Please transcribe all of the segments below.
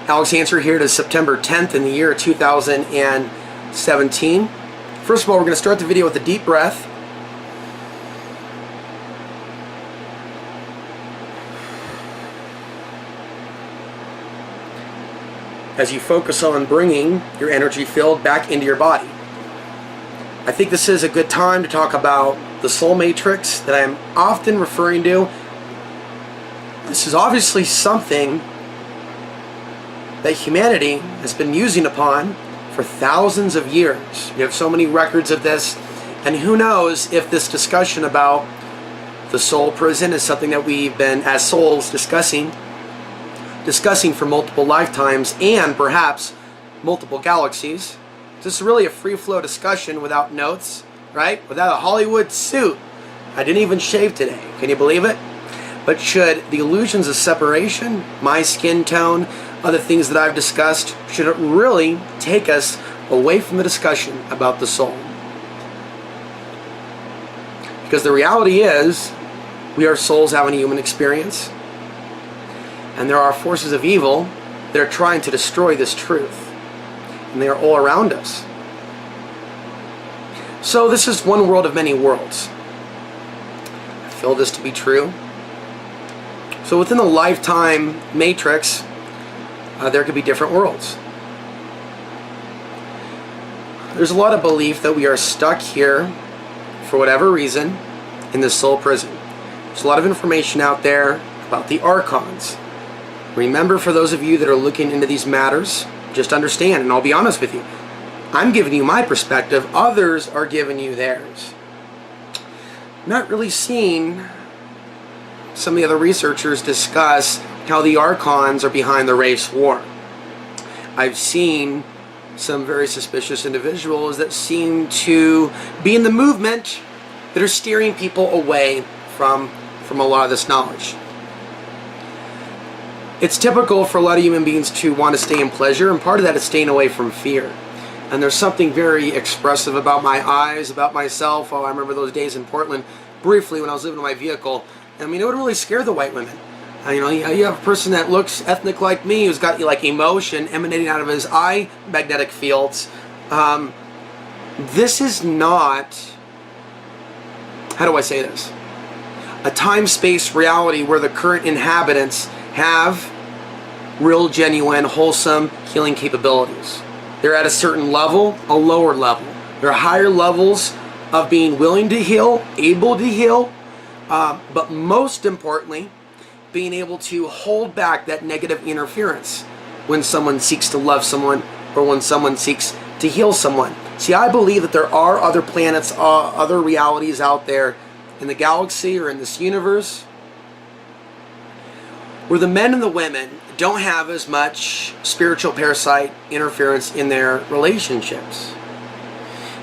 Alex Ansary here. It is September 10th in the year 2017. First of all, we're going to start the video with a deep breath. As you focus on bringing your energy field back into your body. I think this is a good time to talk about the soul matrix that I am often referring to. This is obviously something that humanity has been using upon for thousands of years. We have so many records of this, and who knows if this discussion about the soul prison is something that we've been, as souls, discussing for multiple lifetimes and perhaps multiple galaxies. This is really a free-flow discussion without notes, right? Without a Hollywood suit. I didn't even shave today. Can you believe it? But should the illusions of separation, my skin tone, other things that I've discussed, should it really take us away from the discussion about the soul? Because the reality is, we are souls having a human experience. And there are forces of evil that are trying to destroy this truth. And they are all around us. So this is one world of many worlds. I feel this to be true. So within the lifetime matrix, there could be different worlds. There's a lot of belief that we are stuck here, for whatever reason, in this soul prison. There's a lot of information out there about the archons. Remember, for those of you that are looking into these matters, just understand, and I'll be honest with you, I'm giving you my perspective, others are giving you theirs. Not really seeing some of the other researchers discuss how the archons are behind the race war. I've seen some very suspicious individuals that seem to be in the movement that are steering people away from a lot of this knowledge. It's typical for a lot of human beings to want to stay in pleasure, and part of that is staying away from fear. And there's something very expressive about my eyes, about myself. Oh, I remember those days in Portland, briefly, when I was living in my vehicle. I mean, it would really scare the white women. You know, you have a person that looks ethnic like me, who's got like emotion emanating out of his eye magnetic fields. This is not, how do I say this? A time-space reality where the current inhabitants have real, genuine, wholesome healing capabilities. They're at a certain level, a lower level. There are higher levels of being willing to heal, able to heal, but most importantly, being able to hold back that negative interference when someone seeks to love someone or when someone seeks to heal someone. See, I believe that there are other planets, other realities out there in the galaxy or in this universe where the men and the women don't have as much spiritual parasite interference in their relationships.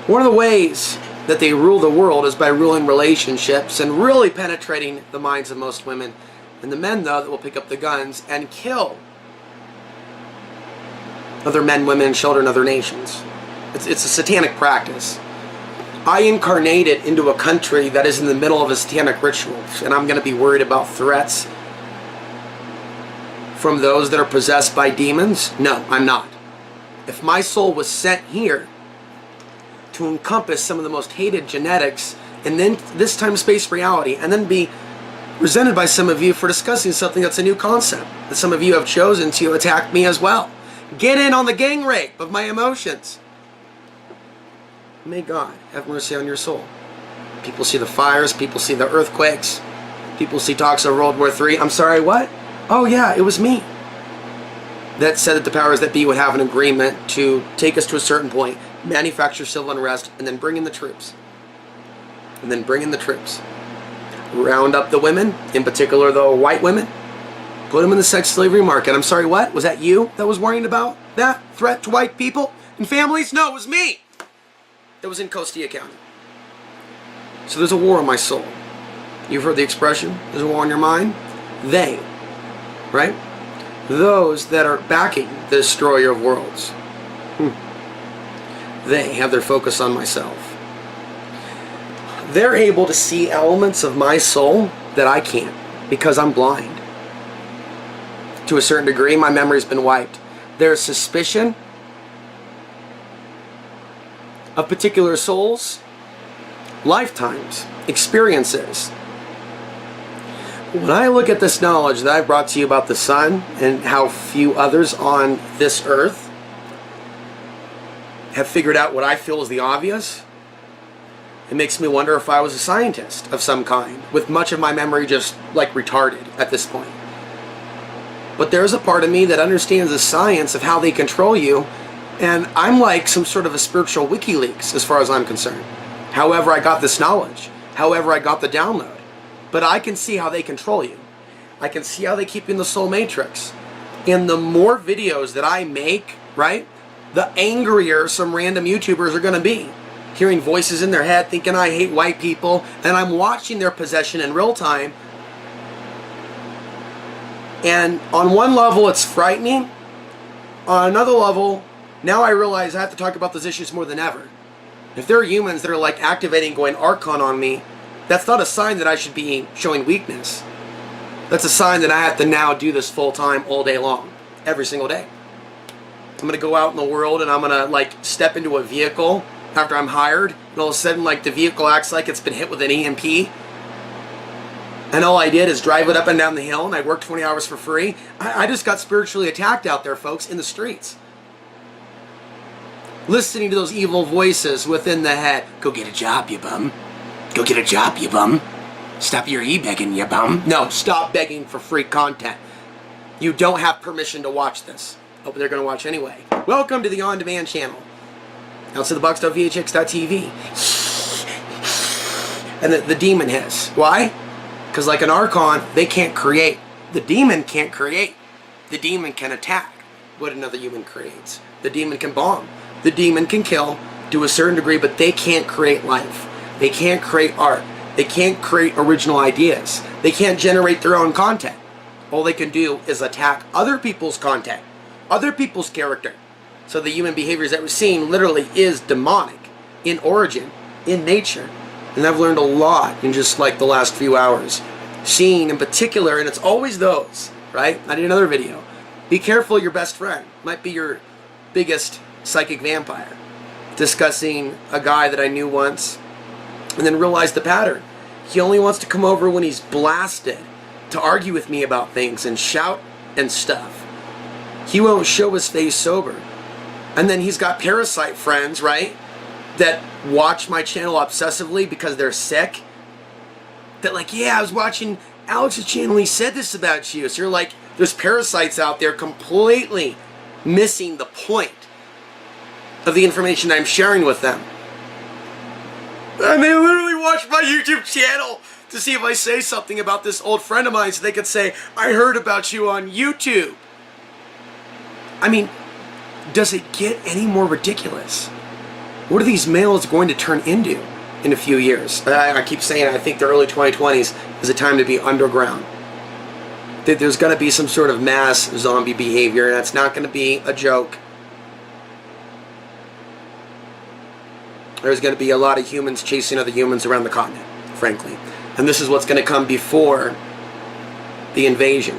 One of the ways that they rule the world is by ruling relationships and really penetrating the minds of most women. And the men, though, that will pick up the guns and kill other men, women, and children, other nations. It's a satanic practice. I incarnated into a country that is in the middle of a satanic ritual, and I'm going to be worried about threats from those that are possessed by demons? No, I'm not. If my soul was sent here to encompass some of the most hated genetics and then this time-space reality, and then be resented by some of you for discussing something that's a new concept, that some of you have chosen to attack me as well. Get in on the gang rape of my emotions. May God have mercy on your soul. People see the fires, people see the earthquakes, people see talks of World War III. I'm sorry, what? Oh yeah, it was me that said that the powers that be would have an agreement to take us to a certain point, manufacture civil unrest, and then bring in the troops. And then bring in the troops. Round up the women, in particular the white women, put them in the sex slavery market. I'm sorry, what? Was that you that was worrying about that threat to white people and families? No, it was me. It was in Costilla County. So there's a war on my soul. You've heard the expression, there's a war on your mind. They, right? Those that are backing the destroyer of worlds. They have their focus on myself. They're able to see elements of my soul that I can't because I'm blind. To a certain degree, my memory's been wiped. their suspicion of particular souls, lifetimes, experiences. When I look at this knowledge that I've brought to you about the sun and how few others on this earth have figured out what I feel is the obvious, it makes me wonder if I was a scientist of some kind, with much of my memory just like retarded at this point. But there's a part of me that understands the science of how they control you, and I'm like some sort of a spiritual WikiLeaks as far as I'm concerned. However I got this knowledge, however I got the download. But I can see how they control you. I can see how they keep you in the soul matrix. And the more videos that I make, right, the angrier some random YouTubers are going to be. Hearing voices in their head, thinking I hate white people, and I'm watching their possession in real time. And on one level, it's frightening. On another level, now I realize I have to talk about those issues more than ever. If there are humans that are like activating, going Archon on me, that's not a sign that I should be showing weakness. That's a sign that I have to now do this full time all day long, every single day. I'm going to go out in the world and I'm going to like step into a vehicle after I'm hired, and all of a sudden like the vehicle acts like it's been hit with an EMP. And all I did is drive it up and down the hill, and I worked 20 hours for free. I just got spiritually attacked out there, folks, in the streets. Listening to those evil voices within the head. Go get a job, you bum. Go get a job, you bum. Stop your e-begging, you bum. No, stop begging for free content. You don't have permission to watch this. Oh, but they're going to watch anyway. Welcome to the On Demand channel. outsideTheBox.vhx.tv. And the demon hiss. Why? Because like an Archon, they can't create. The demon can't create. The demon can attack what another human creates. The demon can bomb. The demon can kill to a certain degree, but they can't create life. They can't create art. They can't create original ideas. They can't generate their own content. All they can do is attack other people's content, other people's character. So the human behaviors that we're seeing literally is demonic in origin, in nature. And I've learned a lot in just like the last few hours. Seeing in particular, and it's always those, right? I did another video. Be careful, your best friend might be your biggest psychic vampire. Discussing a guy that I knew once, and then realized the pattern. He only wants to come over when he's blasted to argue with me about things and shout and stuff. He won't show his face sober. And then he's got parasite friends, right, that watch my channel obsessively because they're sick. That like, yeah, I was watching Alex's channel, he said this about you. So you're like, there's parasites out there completely missing the point of the information I'm sharing with them. And they literally watch my YouTube channel to see if I say something about this old friend of mine so they could say, I heard about you on YouTube. I mean, does it get any more ridiculous? What are these males going to turn into in a few years? I keep saying I think the early 2020s is a time to be underground. There's going to be some sort of mass zombie behavior, and it's not going to be a joke. There's going to be a lot of humans chasing other humans around the continent, frankly. And this is what's going to come before the invasion.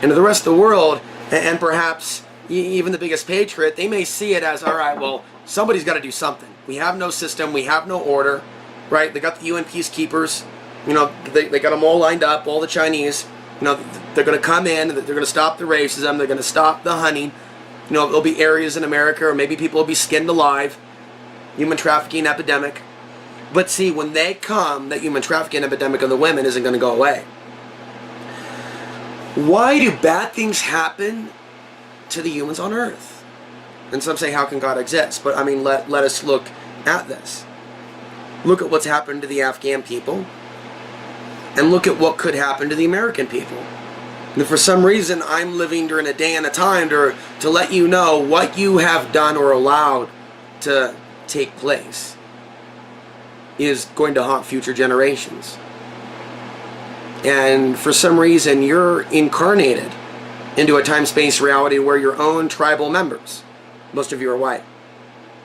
And to the rest of the world, and perhaps even the biggest patriot, they may see it as, all right, well, somebody's got to do something. We have no system. We have no order, right? They got the UN peacekeepers. You know, they got them all lined up, all the Chinese. You know, they're going to come in. They're going to stop the racism. They're going to stop the hunting. You know, there'll be areas in America, or maybe people will be skinned alive. Human trafficking epidemic. But see, when they come, that human trafficking epidemic of the women isn't going to go away. Why do bad things happen to the humans on Earth? And some say, how can God exist? But I mean, let us look at this. Look at what's happened to the Afghan people. And look at what could happen to the American people. And for some reason, I'm living during a day and a time to let you know what you have done or allowed to take place is going to haunt future generations. And for some reason, you're incarnated into a time-space reality where your own tribal members, most of you are white,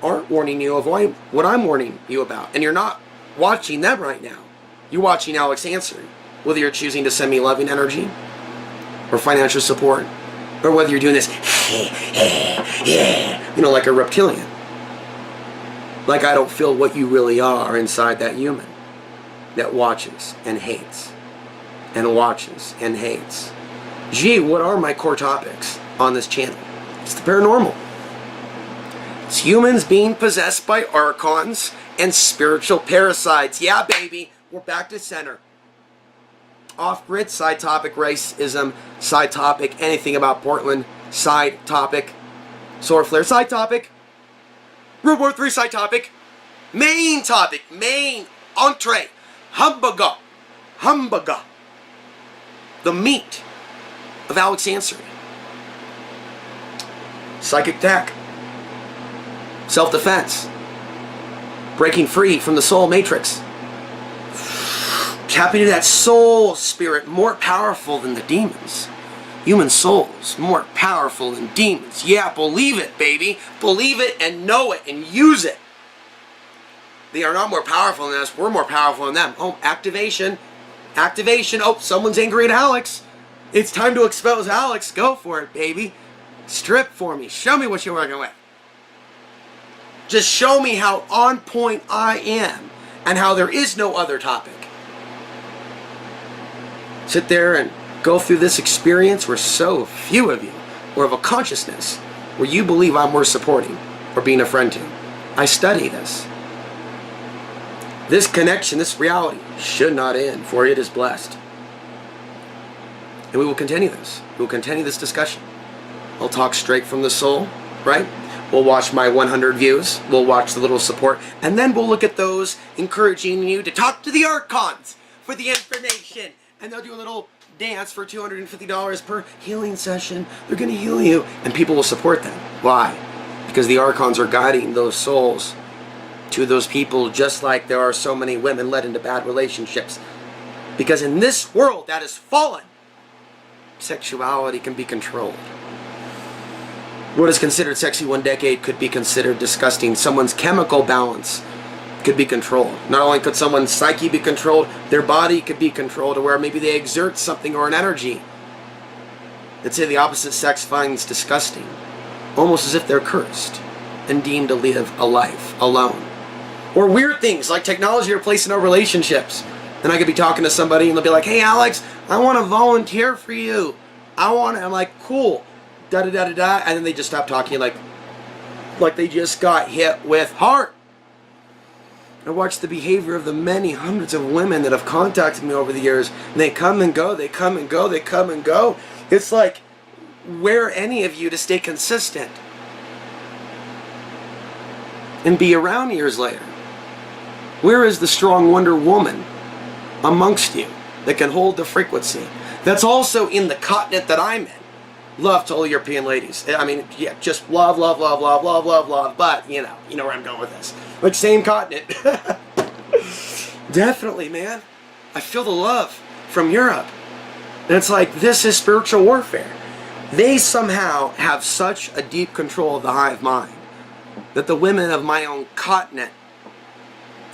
aren't warning you of what I'm warning you about. And you're not watching them right now. You're watching Alex Ansary. Whether you're choosing to send me loving energy or financial support, or whether you're doing this, you know, like a reptilian. Like I don't feel what you really are inside that human that watches and hates and watches and hates. Gee, what are my core topics on this channel? It's the paranormal. It's humans being possessed by archons and spiritual parasites. Yeah, baby, we're back to center. Off-grid, side topic, racism, side topic, anything about Portland, side topic, solar flare, side topic, World War III, side topic, main topic, main entree, hamburger, the meat of Alex Ansary. Psychic attack, self-defense, breaking free from the soul matrix, tapping into that soul spirit more powerful than the demons. Human souls more powerful than demons. Yeah, believe it, baby. Believe it and know it and use it. They are not more powerful than us. We're more powerful than them. Oh, activation. Activation. Oh, someone's angry at Alex. It's time to expose Alex. Go for it, baby. Strip for me. Show me what you're working with. Just show me how on point I am and how there is no other topic. Sit there and go through this experience where so few of you are of a consciousness where you believe I'm worth supporting or being a friend to. I study this. This connection, this reality should not end, for it is blessed. And we will continue this. We will continue this discussion. I'll talk straight from the soul, right? We'll watch my 100 views. We'll watch the little support. And then we'll look at those encouraging you to talk to the archons for the information. And they'll do a little dance for $250 per healing session. They're going to heal you. And people will support them. Why? Because the archons are guiding those souls to those people, just like there are so many women led into bad relationships. Because in this world that is fallen, sexuality can be controlled. What is considered sexy one decade could be considered disgusting. Someone's chemical balance could be controlled. Not only could someone's psyche be controlled, their body could be controlled to where maybe they exert something or an energy that, say, the opposite sex finds disgusting. Almost as if they're cursed and deemed to live a life alone. Or weird things like technology replacing our relationships. And I could be talking to somebody and they'll be like, hey Alex, I want to volunteer for you. I'm like, cool. Da da da da da. And then they just stop talking like they just got hit with heart. I watch the behavior of the many hundreds of women that have contacted me over the years. And they come and go, they come and go, they come and go. It's like, where are any of you to stay consistent and be around years later? Where is the strong Wonder Woman amongst you that can hold the frequency? That's also in the continent that I'm in. Love to all European ladies. I mean, yeah, just love, love, love, love, love, love, love. But, you know where I'm going with this. Like, same continent. Definitely, man. I feel the love from Europe. And it's like, this is spiritual warfare. They somehow have such a deep control of the hive mind that the women of my own continent,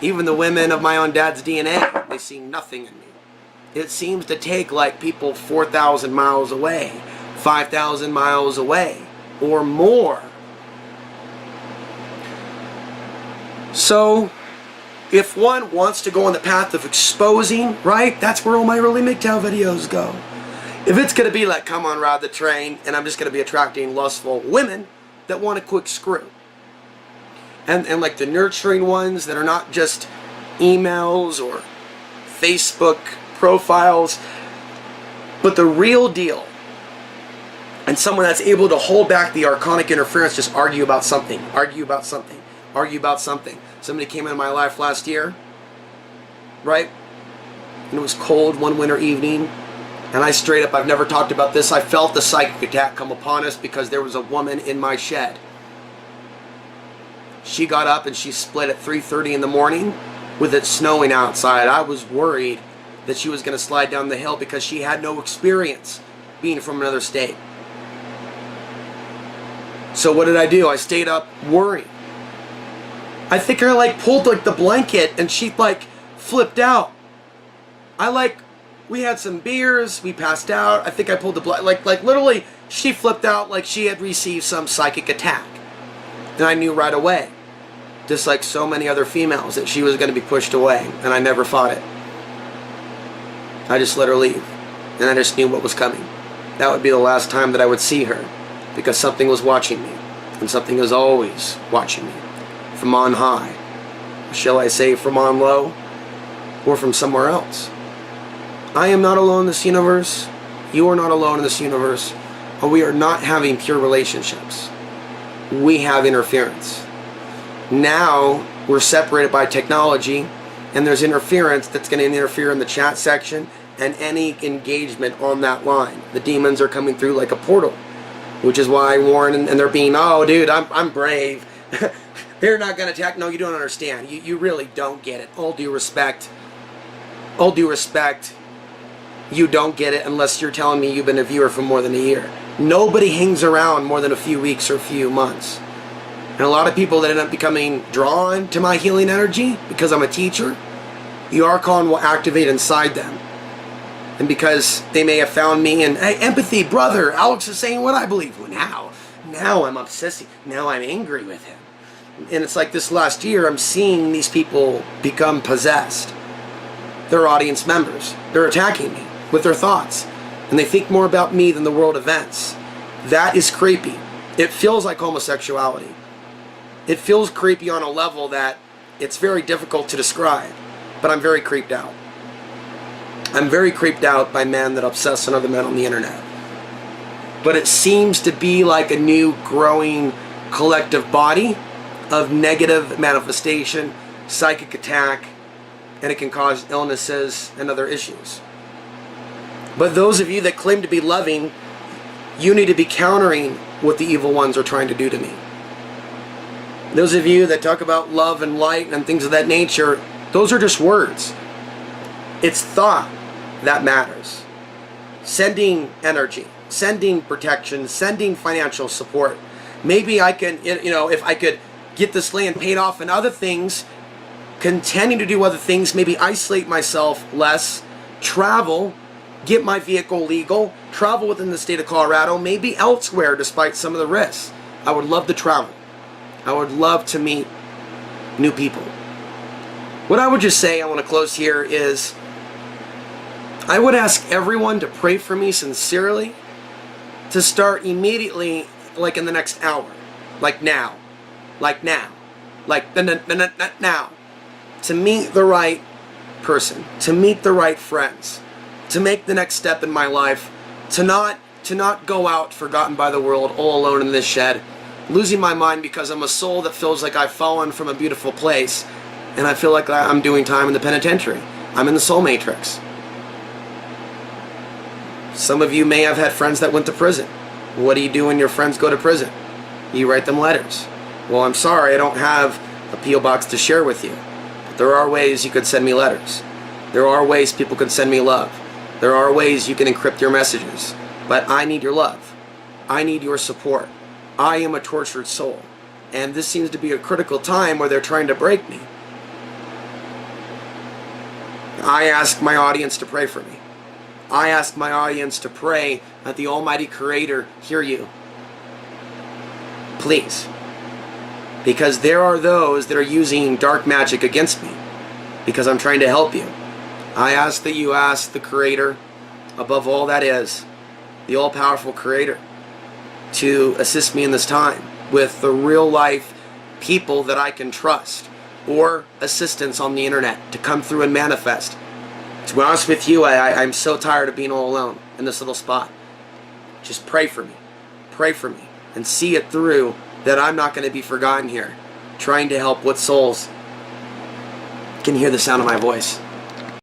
even the women of my own dad's DNA, they see nothing in me. It seems to take like people 4,000 miles away, 5,000 miles away, or more. So, if one wants to go on the path of exposing, right, that's where all my early MGTOW videos go. If it's going to be like, come on, ride the train, and I'm just going to be attracting lustful women that want a quick screw. And like the nurturing ones that are not just emails or Facebook profiles, but the real deal. And someone that's able to hold back the archonic interference, just argue about something, argue about something, argue about something. Somebody came into my life last year, right? And it was cold one winter evening. And I straight up, I've never talked about this, I felt the psychic attack come upon us because there was a woman in my shed. She got up and she split at 3:30 in the morning with it snowing outside. I was worried that she was going to slide down the hill because she had no experience being from another state. So what did I do? I stayed up worrying. I think I like pulled like the blanket and she like flipped out. We had some beers, we passed out. I think I pulled the blanket, like literally she flipped out like she had received some psychic attack. And I knew right away, just like so many other females, that she was going to be pushed away, and I never fought it. I just let her leave, and I just knew what was coming. That would be the last time that I would see her, because something was watching me, and something is always watching me, from on high. Shall I say from on low, or from somewhere else? I am not alone in this universe. You are not alone in this universe. And we are not having pure relationships. We have interference. Now we're separated by technology, and there's interference that's going to interfere in the chat section and any engagement on that line. The demons are coming through like a portal, which is why I warn, and they're being, oh dude, I'm brave. They're not going to attack. No, you don't understand. You really don't get it. All due respect, you don't get it unless you're telling me you've been a viewer for more than a year. Nobody hangs around more than a few weeks or a few months. And a lot of people that end up becoming drawn to my healing energy because I'm a teacher, the Archon will activate inside them. And because they may have found me and, hey, empathy, brother, Alex is saying what I believe. Well, now I'm obsessing. Now I'm angry with him. And it's like this last year, I'm seeing these people become possessed. They're audience members. They're attacking me with their thoughts. And they think more about me than the world events. That is creepy. It feels like homosexuality. It feels creepy on a level that it's very difficult to describe. But I'm very creeped out. I'm very creeped out by men that obsess on other men on the internet. But it seems to be like a new growing collective body of negative manifestation, psychic attack, and it can cause illnesses and other issues. But those of you that claim to be loving, you need to be countering what the evil ones are trying to do to me. Those of you that talk about love and light and things of that nature, those are just words. It's thought that matters. Sending energy, sending protection, sending financial support. Maybe I can, if I could get this land paid off and other things, continuing to do other things, maybe isolate myself less, travel, get my vehicle legal, travel within the state of Colorado, maybe elsewhere despite some of the risks. I would love to travel. I would love to meet new people. What I would just say, I want to close here, is I would ask everyone to pray for me sincerely, to start immediately, like in the next hour, like now, now, to meet the right person, to meet the right friends, to make the next step in my life, to not go out forgotten by the world, all alone in this shed, losing my mind because I'm a soul that feels like I've fallen from a beautiful place, and I feel like I'm doing time in the penitentiary. I'm in the soul matrix. Some of you may have had friends that went to prison. What do you do when your friends go to prison? You write them letters. Well, I'm sorry, I don't have a P.O. box to share with you. But there are ways you could send me letters. There are ways people could send me love. There are ways you can encrypt your messages. But I need your love. I need your support. I am a tortured soul. And this seems to be a critical time where they're trying to break me. I ask my audience to pray for me. I ask my audience to pray that the Almighty Creator hear you. Please. Because there are those that are using dark magic against me. Because I'm trying to help you. I ask that you ask the Creator, above all that is, the all-powerful Creator, to assist me in this time with the real-life people that I can trust, or assistance on the internet to come through and manifest. To be honest with you, I'm so tired of being all alone in this little spot. Just pray for me, and see it through, that I'm not going to be forgotten here, trying to help what souls can hear the sound of my voice.